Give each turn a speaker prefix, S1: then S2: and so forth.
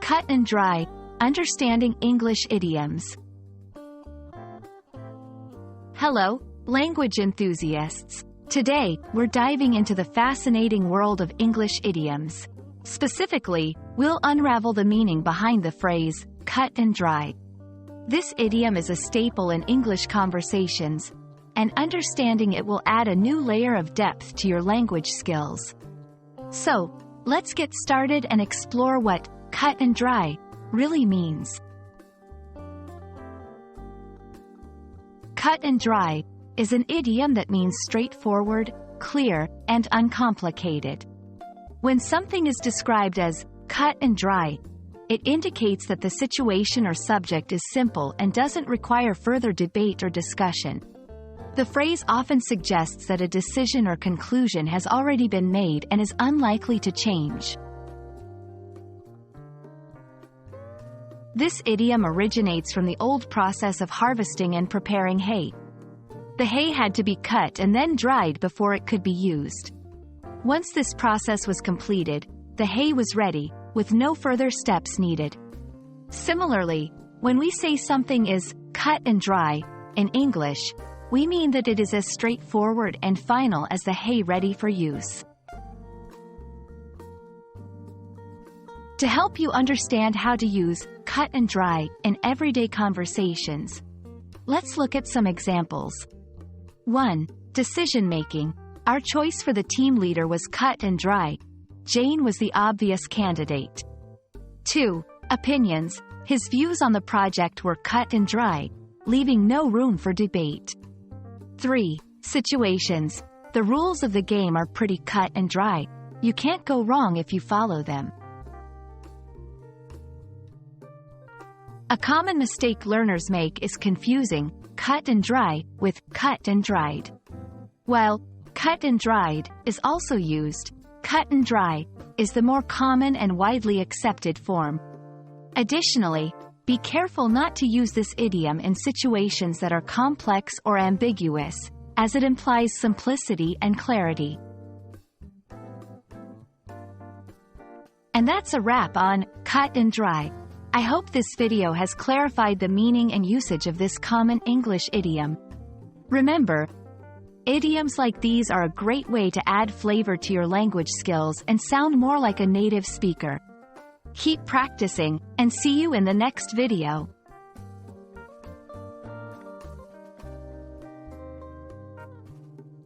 S1: Cut and Dry, Understanding English Idioms. Hello, language enthusiasts. Today, we're diving into the fascinating world of English idioms. Specifically, we'll unravel the meaning behind the phrase, cut and dry. This idiom is a staple in English conversations, and understanding it will add a new layer of depth to your language skills. So, let's get started and explore what cut and dry really means. Cut and dry is an idiom that means straightforward, clear, and uncomplicated. When something is described as cut and dry, it indicates that the situation or subject is simple and doesn't require further debate or discussion. The phrase often suggests that a decision or conclusion has already been made and is unlikely to change. This idiom originates from the old process of harvesting and preparing hay. The hay had to be cut and then dried before it could be used. Once this process was completed, the hay was ready, with no further steps needed. Similarly, when we say something is cut and dry, in English, we mean that it is as straightforward and final as the hay ready for use. To help you understand how to use cut and dry in everyday conversations, let's look at some examples. 1. Decision making. Our choice for the team leader was cut and dry. Jane was the obvious candidate. 2. Opinions. His views on the project were cut and dry, leaving no room for debate. 3. Situations. The rules of the game are pretty cut and dry. You can't go wrong if you follow them. A common mistake learners make is confusing cut and dry with cut and dried. While cut and dried is also used, cut and dry is the more common and widely accepted form. Additionally, be careful not to use this idiom in situations that are complex or ambiguous, as it implies simplicity and clarity. And that's a wrap on cut and dry. I hope this video has clarified the meaning and usage of this common English idiom. Remember, idioms like these are a great way to add flavor to your language skills and sound more like a native speaker. Keep practicing, and see you in the next video.